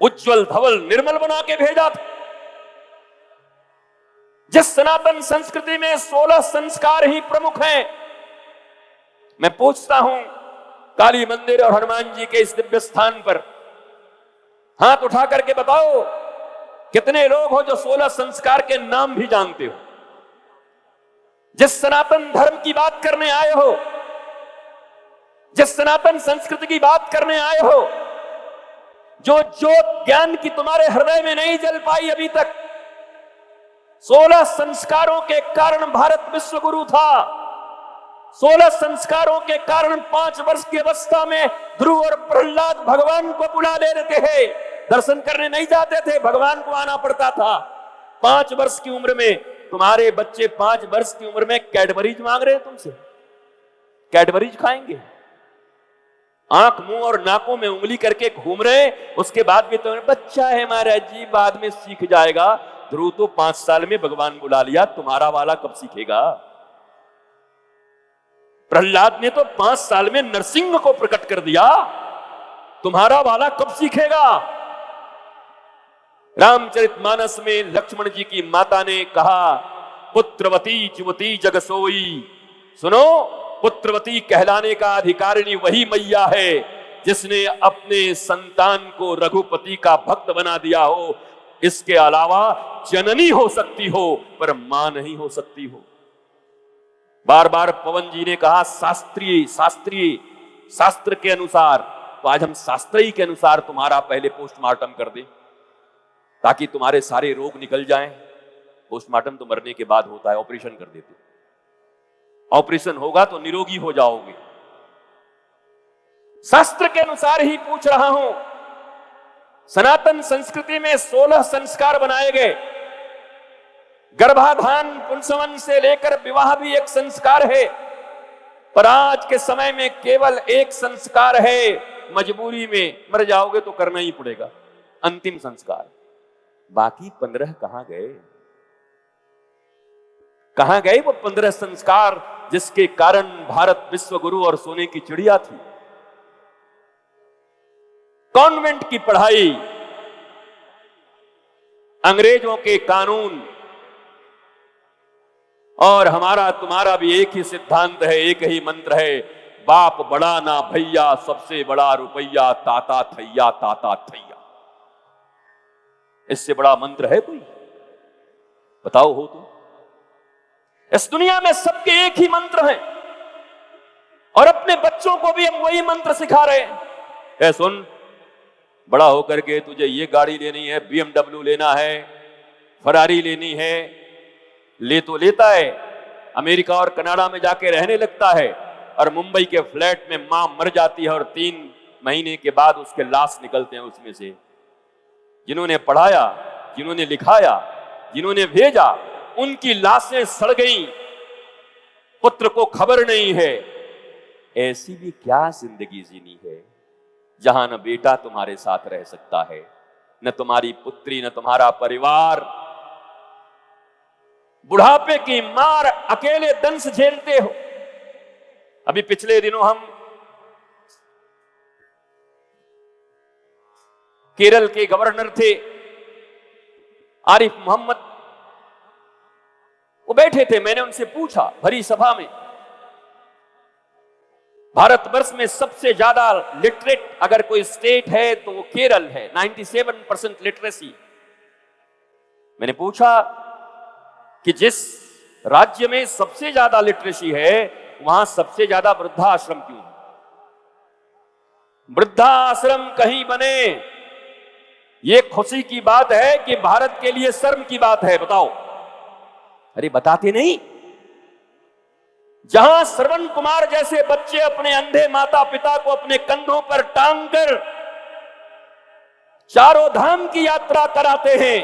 उज्जवल धवल निर्मल बना के भेजा था। जिस सनातन संस्कृति में 16 संस्कार ही प्रमुख हैं, मैं पूछता हूं काली मंदिर और हनुमान जी के इस दिव्य स्थान पर हाथ उठा करके बताओ कितने लोग हो जो 16 संस्कार के नाम भी जानते हो। जिस सनातन धर्म की बात करने आए हो, जिस सनातन संस्कृति की बात करने आए हो, जो ज्योत ज्ञान की तुम्हारे हृदय में नहीं जल पाई अभी तक, 16 संस्कारों के कारण भारत विश्व गुरु था। 16 संस्कारों के कारण 5 वर्ष की अवस्था में ध्रुव और प्रहलाद भगवान को बुला ले रहे थे। दर्शन करने नहीं जाते थे, भगवान को आना पड़ता था। 5 वर्ष की उम्र में तुम्हारे बच्चे 5 वर्ष की उम्र में कैडबरीज मांग रहे हैं तुमसे। कैडबरीज खाएंगे, आंख मुंह और नाकों में उंगली करके घूम रहे, उसके बाद भी तो बच्चा है महाराज जी, बाद में सीख जाएगा। ध्रुव तो 5 साल में भगवान बुला लिया, तुम्हारा वाला कब सीखेगा? प्रहलाद ने तो 5 साल में नरसिंह को प्रकट कर दिया, तुम्हारा वाला कब सीखेगा? रामचरितमानस में लक्ष्मण जी की माता ने कहा, पुत्रवती जुवती जग सोई। सुनो, पुत्रवती कहलाने का अधिकारिणी वही मैया है जिसने अपने संतान को रघुपति का भक्त बना दिया हो। इसके अलावा जननी हो सकती हो पर मां नहीं हो सकती हो। बार बार पवन जी ने कहा शास्त्रीय शास्त्रीय, शास्त्र के अनुसार। तो आज हम शास्त्रीय के अनुसार तुम्हारा पहले पोस्टमार्टम कर दें ताकि तुम्हारे सारे रोग निकल जाएं। पोस्टमार्टम तो मरने के बाद होता है, ऑपरेशन कर देते। ऑपरेशन होगा तो निरोगी हो जाओगे। शास्त्र के अनुसार ही पूछ रहा हूं। सनातन संस्कृति में 16 संस्कार बनाए गए। गर्भाधान पुंसवन से लेकर विवाह भी एक संस्कार है, पर आज के समय में केवल एक संस्कार है। मजबूरी में मर जाओगे तो करना ही पड़ेगा, अंतिम संस्कार। बाकी 15 कहां गए? कहां गए वो 15 संस्कार जिसके कारण भारत विश्व गुरु और सोने की चिड़िया थी? कॉन्वेंट की पढ़ाई, अंग्रेजों के कानून, और हमारा तुम्हारा भी एक ही सिद्धांत है, एक ही मंत्र है, बाप बड़ा ना भैया, सबसे बड़ा रुपया, ताता थैया ताता थैया। इससे बड़ा मंत्र है कोई? बताओ हो तो। इस दुनिया में सबके एक ही मंत्र हैं और अपने बच्चों को भी हम वही मंत्र सिखा रहे हैं। ए सुन, बड़ा होकर के तुझे ये गाड़ी लेनी है, BMW लेना है, फरारी लेनी है, ले तो लेता है, अमेरिका और कनाडा में जाके रहने लगता है और मुंबई के फ्लैट में मां मर जाती है और 3 महीने के बाद उसके लाश निकलते हैं उसमें से। जिन्होंने पढ़ाया, जिन्होंने लिखाया, जिन्होंने भेजा, उनकी लाशें सड़ गई, पुत्र को खबर नहीं है। ऐसी भी क्या जिंदगी जीनी है जहां न बेटा तुम्हारे साथ रह सकता है, न तुम्हारी पुत्री, न तुम्हारा परिवार। बुढ़ापे की मार अकेले दंश झेलते हो। अभी पिछले दिनों हम केरल के गवर्नर थे आरिफ मोहम्मद, वो बैठे थे। मैंने उनसे पूछा भरी सभा में, भारतवर्ष में सबसे ज्यादा लिटरेट अगर कोई स्टेट है तो वो केरल है, 97% लिटरेसी। मैंने पूछा कि जिस राज्य में सबसे ज्यादा लिटरेसी है वहां सबसे ज्यादा वृद्धाश्रम क्यों है? वृद्धाश्रम कहीं बने, ये खुशी की बात है कि भारत के लिए शर्म की बात है? बताओ। अरे बताते नहीं। जहां श्रवण कुमार जैसे बच्चे अपने अंधे माता पिता को अपने कंधों पर टांग कर चारों धाम की यात्रा कराते हैं,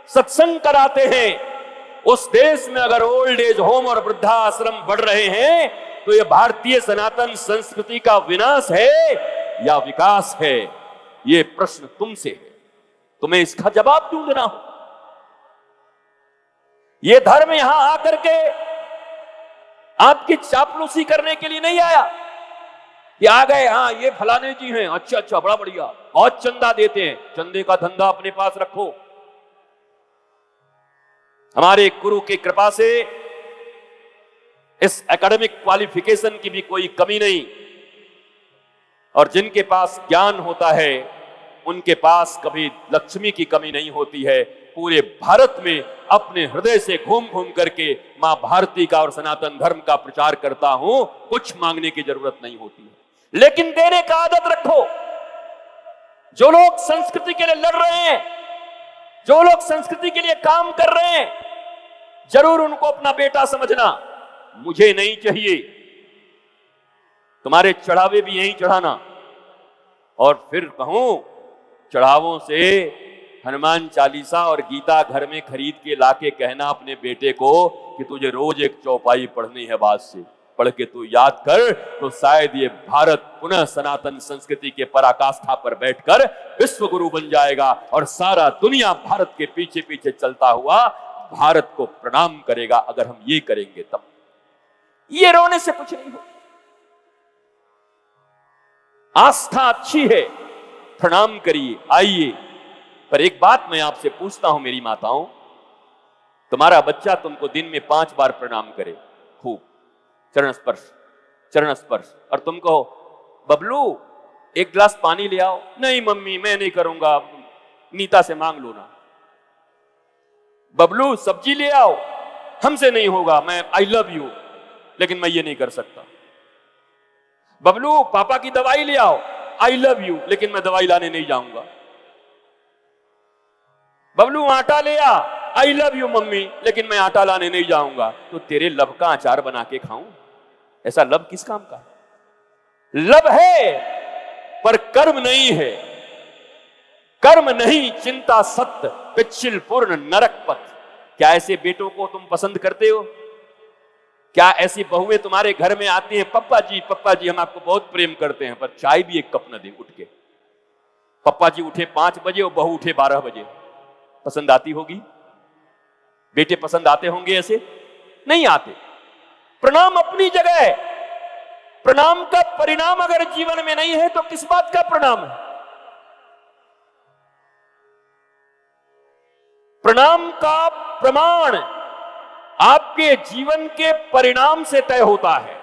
सत्संग कराते हैं, उस देश में अगर ओल्ड एज होम और वृद्धाश्रम बढ़ रहे हैं तो यह भारतीय सनातन संस्कृति का विनाश है या विकास है? यह प्रश्न तुमसे है, तुम्हें इसका जवाब ढूंढना हो। यह धर्म यहां आकर के आपकी चापलूसी करने के लिए नहीं आया। कि आ गए, हाँ ये फलाने जी हैं, अच्छा अच्छा बड़ा बढ़िया, बहुत चंदा देते हैं, चंदे का धंधा अपने पास रखो। हमारे गुरु की कृपा से इस एकेडमिक क्वालिफिकेशन की भी कोई कमी नहीं, और जिनके पास ज्ञान होता है उनके पास कभी लक्ष्मी की कमी नहीं होती है। पूरे भारत में अपने हृदय से घूम घूम करके मां भारती का और सनातन धर्म का प्रचार करता हूं, कुछ मांगने की जरूरत नहीं होती है, लेकिन देने का आदत रखो। जो लोग संस्कृति के लिए लड़ रहे हैं, जो लोग संस्कृति के लिए काम कर रहे हैं, जरूर उनको अपना बेटा समझना। मुझे नहीं चाहिए, तुम्हारे चढ़ावे भी यहीं चढ़ाना, और फिर कहूं चढ़ावों से हनुमान चालीसा और गीता घर में खरीद के लाके कहना अपने बेटे को कि तुझे रोज एक चौपाई पढ़नी है, बाद से पढ़ के तू याद कर, तो शायद ये भारत पुनः सनातन संस्कृति के पराकाष्ठा पर बैठकर विश्व गुरु बन जाएगा, और सारा दुनिया भारत के पीछे पीछे चलता हुआ भारत को प्रणाम करेगा। अगर हम ये करेंगे तब। ये रोने से कुछ नहीं हो। आस्था अच्छी है, प्रणाम करिए, आइए। पर एक बात मैं आपसे पूछता हूं मेरी माताओं, तुम्हारा बच्चा तुमको दिन में 5 बार प्रणाम करे, खूब चरण स्पर्श, और तुम कहो बबलू एक गिलास पानी ले आओ, नहीं मम्मी मैं नहीं करूंगा, नीता से मांग लो ना। बबलू सब्जी ले आओ, हमसे नहीं होगा, मैं आई लव यू लेकिन मैं ये नहीं कर सकता। बबलू पापा की दवाई ले आओ, आई लव यू लेकिन मैं दवाई लाने नहीं जाऊंगा। बबलू आटा ले आ, आई लव यू मम्मी लेकिन मैं आटा लाने नहीं जाऊंगा। तो तेरे लब का अचार बना के खाऊं? ऐसा लब किस काम का? लब है पर कर्म नहीं है। कर्म नहीं चिंता सत्य, पिछिल पूर्ण नरक पथ। क्या ऐसे बेटों को तुम पसंद करते हो? क्या ऐसी बहुएं तुम्हारे घर में आती हैं, पप्पा जी हम आपको बहुत प्रेम करते हैं, पर चाय भी एक कप न दे उठ के। पप्पा जी उठे 5 बजे और बहू उठे 12 बजे, पसंद आती होगी? बेटे पसंद आते होंगे? ऐसे नहीं आते। प्रणाम अपनी जगह है, प्रणाम का परिणाम अगर जीवन में नहीं है तो किस बात का प्रणाम है? प्रणाम का प्रमाण आपके जीवन के परिणाम से तय होता है।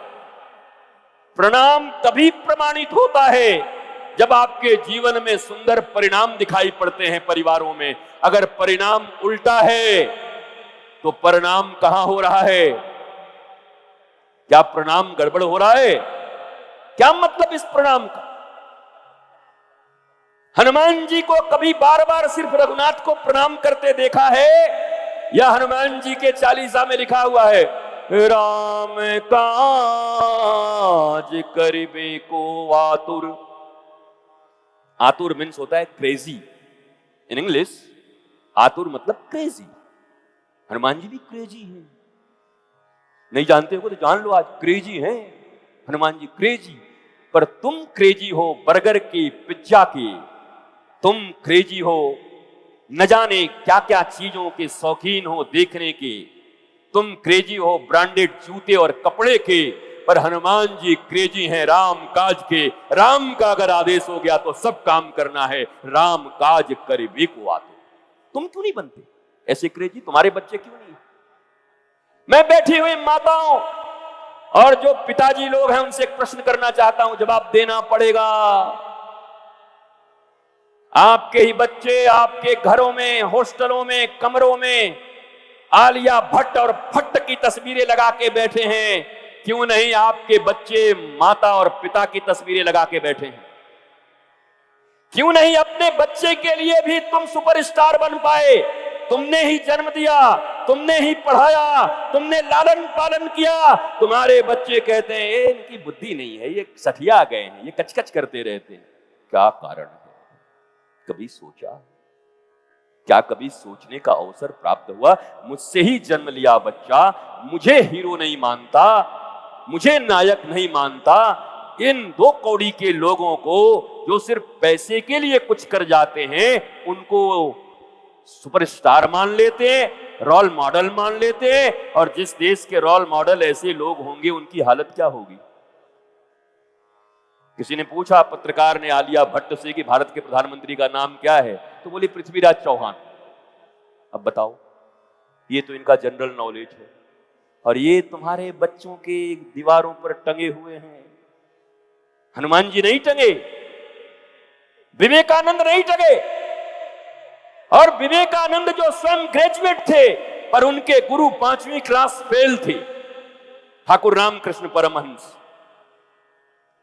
प्रणाम तभी प्रमाणित होता है जब आपके जीवन में सुंदर परिणाम दिखाई पड़ते हैं परिवारों में। अगर परिणाम उल्टा है तो परिणाम कहां हो रहा है? क्या प्रणाम गड़बड़ हो रहा है? क्या मतलब इस प्रणाम का? हनुमान जी को कभी बार बार सिर्फ रघुनाथ को प्रणाम करते देखा है, या हनुमान जी के चालीसा में लिखा हुआ है राम काज करिबे को आतुर? आतुर मीन्स होता है क्रेजी इन इंग्लिश। आतुर मतलब क्रेजी। हनुमान जी भी क्रेजी हैं। नहीं जानते हो तो जान लो, आज क्रेजी हैं हनुमान जी, क्रेजी। पर तुम क्रेजी हो बर्गर की, पिज्जा की, तुम क्रेजी हो न जाने क्या क्या चीजों के शौकीन हो देखने के, तुम क्रेजी हो ब्रांडेड जूते और कपड़े के, पर हनुमान जी क्रेजी हैं राम काज के। राम का अगर आदेश हो गया तो सब काम करना है, राम काज करिबे को आतुर। तुम क्यों नहीं बनते ऐसे क्रेजी? तुम्हारे बच्चे क्यों नहीं? मैं बैठी हुई माताओं और जो पिताजी लोग हैं उनसे एक प्रश्न करना चाहता हूं, जवाब देना पड़ेगा। आपके ही बच्चे आपके घरों में, हॉस्टलों में, कमरों में आलिया भट्ट और भट्ट की तस्वीरें लगा के बैठे हैं। क्यों नहीं आपके बच्चे माता और पिता की तस्वीरें लगा के बैठे हैं? क्यों नहीं अपने बच्चे के लिए भी तुम सुपरस्टार बन पाए? तुमने ही जन्म दिया, तुमने ही पढ़ाया, तुमने लालन पालन किया। तुम्हारे बच्चे कहते हैं इनकी बुद्धि नहीं है, ये सठिया गए हैं, ये कचकच करते रहते हैं। क्या कारण है? कभी सोचा? क्या कभी सोचने का अवसर प्राप्त हुआ? मुझसे ही जन्म लिया बच्चा मुझे हीरो नहीं मानता, मुझे नायक नहीं मानता। इन 2 कौड़ी के लोगों को जो सिर्फ पैसे के लिए कुछ कर जाते हैं, उनको सुपरस्टार मान लेते हैं, रोल मॉडल मान लेते हैं। और जिस देश के रोल मॉडल ऐसे लोग होंगे उनकी हालत क्या होगी? किसी ने पूछा पत्रकार ने आलिया भट्ट से कि भारत के प्रधानमंत्री का नाम क्या है, तो बोली पृथ्वीराज चौहान। अब बताओ, ये तो इनका जनरल नॉलेज है, और ये तुम्हारे बच्चों के दीवारों पर टंगे हुए हैं। हनुमान जी नहीं टंगे, विवेकानंद नहीं टंगे, और विवेकानंद जो स्वयं ग्रेजुएट थे पर उनके गुरु 5वीं क्लास फेल थे, ठाकुर रामकृष्ण परमहंस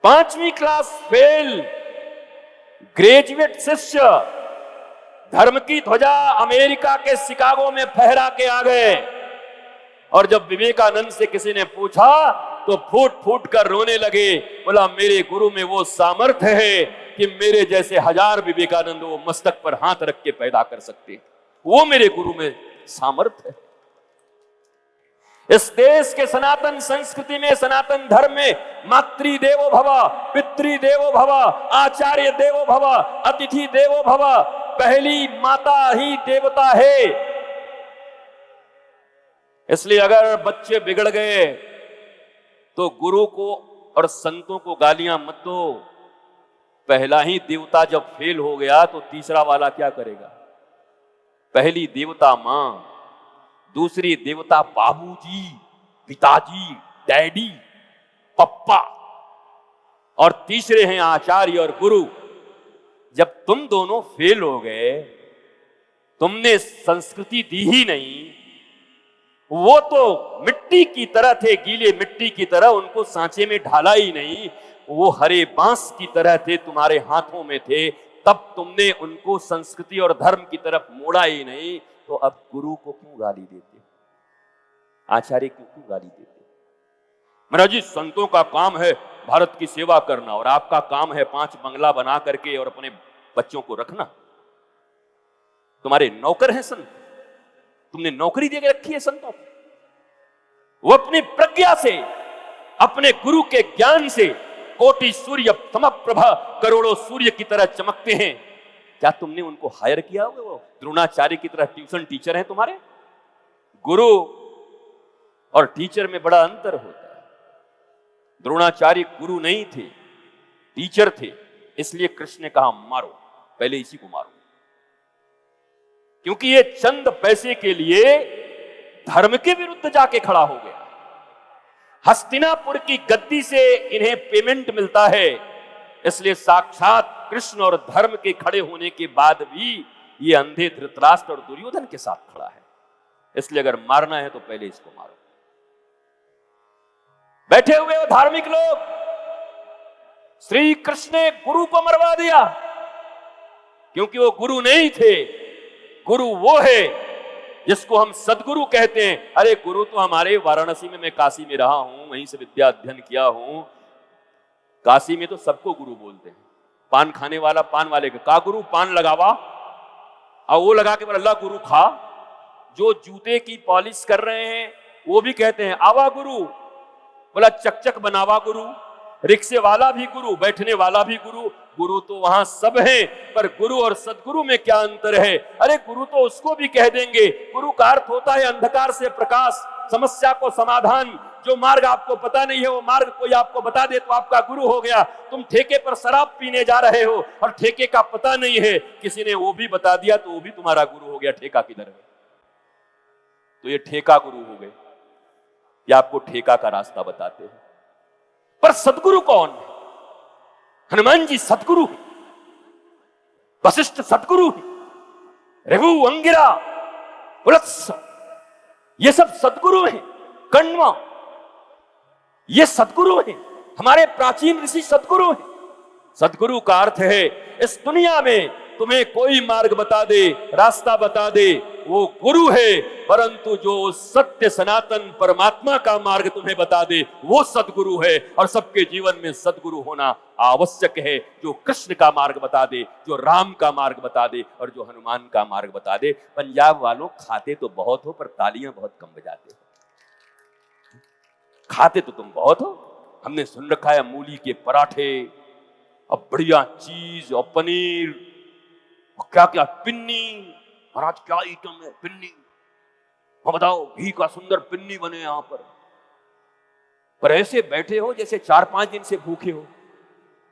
5वीं क्लास फेल, ग्रेजुएट शिष्य, धर्म की ध्वजा अमेरिका के शिकागो में फहरा के आ गए। और जब विवेकानंद से किसी ने पूछा तो फूट फूट कर रोने लगे, बोला मेरे गुरु में वो सामर्थ्य है कि मेरे जैसे 1000 विवेकानंद वो मस्तक पर हाथ रख के पैदा कर सकते, वो मेरे गुरु में सामर्थ्य है। इस देश के सनातन संस्कृति में, सनातन धर्म में मातृ देवो भव, पितृ देवो भव, आचार्य देवो भव, अतिथि देवो भव, पहली माता ही देवता है। इसलिए अगर बच्चे बिगड़ गए तो गुरु को और संतों को गालियां मत दो। पहला ही देवता जब फेल हो गया तो तीसरा वाला क्या करेगा? पहली देवता मां, दूसरी देवता बाबूजी, पिताजी, डैडी, पप्पा, और तीसरे हैं आचार्य और गुरु। जब तुम दोनों फेल हो गए, तुमने संस्कृति दी ही नहीं, वो तो मिट्टी की तरह थे, गीले मिट्टी की तरह, उनको सांचे में ढाला ही नहीं, वो हरे बांस की तरह थे, तुम्हारे हाथों में थे, तब तुमने उनको संस्कृति और धर्म की तरफ मोड़ा ही नहीं। तो अब गुरु को क्यों गाली देते, आचार्य को क्यों गाली देते? महाराज जी, संतों का काम है भारत की सेवा करना, और आपका काम है 5 बंगला बना करके और अपने बच्चों को रखना। तुम्हारे नौकर हैं संत, तुमने नौकरी दे के रखी है संतों को। वो अपनी प्रज्ञा से, अपने गुरु के ज्ञान से कोटि सूर्य समप्रभा, करोड़ों सूर्य की तरह चमकते हैं। क्या तुमने उनको हायर किया हुआ? वो द्रोणाचार्य की तरह ट्यूशन टीचर हैं तुम्हारे? गुरु और टीचर में बड़ा अंतर होता है। द्रोणाचार्य गुरु नहीं थे, टीचर थे, इसलिए कृष्ण ने कहा मारो, पहले इसी को मारो, क्योंकि ये चंद पैसे के लिए धर्म के विरुद्ध जाके खड़ा हो गया। हस्तिनापुर की गद्दी से इन्हें पेमेंट मिलता है, इसलिए साक्षात कृष्ण और धर्म के खड़े होने के बाद भी ये अंधे धृतराष्ट्र और दुर्योधन के साथ खड़ा है। इसलिए अगर मारना है तो पहले इसको मारो। बैठे हुए वो धार्मिक लोग, श्री कृष्ण ने गुरु को मरवा दिया, क्योंकि वो गुरु नहीं थे। गुरु वो है जिसको हम सदगुरु कहते हैं। अरे गुरु तो हमारे वाराणसी में, मैं काशी में रहा हूं, वहीं से विद्या अध्ययन किया हूं। काशी में तो सबको गुरु बोलते हैं। पान खाने वाला पान वाले का गुरु, पान लगावा, और वो लगा के बोला अल्लाह गुरु खा। जो जूते की पॉलिश कर रहे हैं वो भी कहते हैं आवा गुरु, बोला चकचक बनावा गुरु। रिक्शे वाला भी गुरु, बैठने वाला भी गुरु। गुरु तो वहां सब है, पर गुरु और सदगुरु में क्या अंतर है? अरे गुरु तो उसको भी कह देंगे। गुरु का अर्थ होता है अंधकार से प्रकाश, समस्या को समाधान। जो मार्ग आपको पता नहीं है वो मार्ग कोई आपको बता दे तो आपका गुरु हो गया। तुम ठेके पर शराब पीने जा रहे हो और ठेके का पता नहीं है, किसी ने वो भी बता दिया तो वो भी तुम्हारा गुरु हो गया। ठेका किधर है? तो ये ठेका गुरु हो गए, ये आपको ठेका का रास्ता बताते हैं। पर सदगुरु कौन है? हनुमान जी सदगुरु है, वशिष्ठ सदगुरु है, रघु, अंगिरा, पुलत्स, ये सब सदगुरु हैं। कण्व, ये सदगुरु हैं। हमारे प्राचीन ऋषि सदगुरु हैं। सदगुरु का अर्थ है इस दुनिया में तुम्हें कोई मार्ग बता दे, रास्ता बता दे, वो गुरु है। परंतु जो सत्य सनातन परमात्मा का मार्ग तुम्हें बता दे वो सदगुरु है। और सबके जीवन में सदगुरु होना आवश्यक है, जो कृष्ण का मार्ग बता दे, जो राम का मार्ग बता दे, और जो हनुमान का मार्ग बता दे। पंजाब वालों, खाते तो बहुत हो पर तालियां बहुत कम बजाते हो। खाते तो तुम बहुत हो, हमने सुन रखा है मूली के पराठे और बढ़िया चीज और पनीर और क्या क्या, पिन्नी। महाराज क्या आइटम है पिन्नी, और बताओ घी का सुंदर पिन्नी बने यहां पर ऐसे बैठे हो जैसे 4-5 दिन से भूखे हो।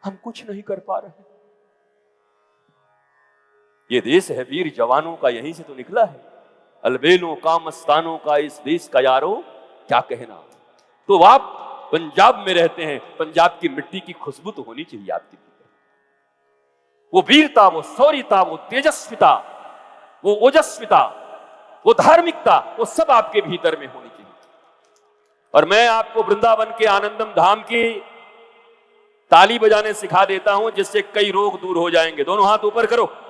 हम कुछ नहीं कर पा रहे। ये देश है वीर जवानों का, यहीं से तो निकला है। अलबेलों का मस्तानों का इस देश का यारो क्या कहना। तो आप पंजाब में रहते हैं, पंजाब की मिट्टी की खुशबू तो होनी चाहिए आपके भीतर। वो वीरता, वो शौर्यता, वो तेजस्विता, वो ओजस्विता, वो धार्मिकता, वो सब आपके भीतर में होनी चाहिए। और मैं आपको वृंदावन के आनंदम धाम की ताली बजाने सिखा देता हूं, जिससे कई रोग दूर हो जाएंगे। दोनों हाथ ऊपर करो।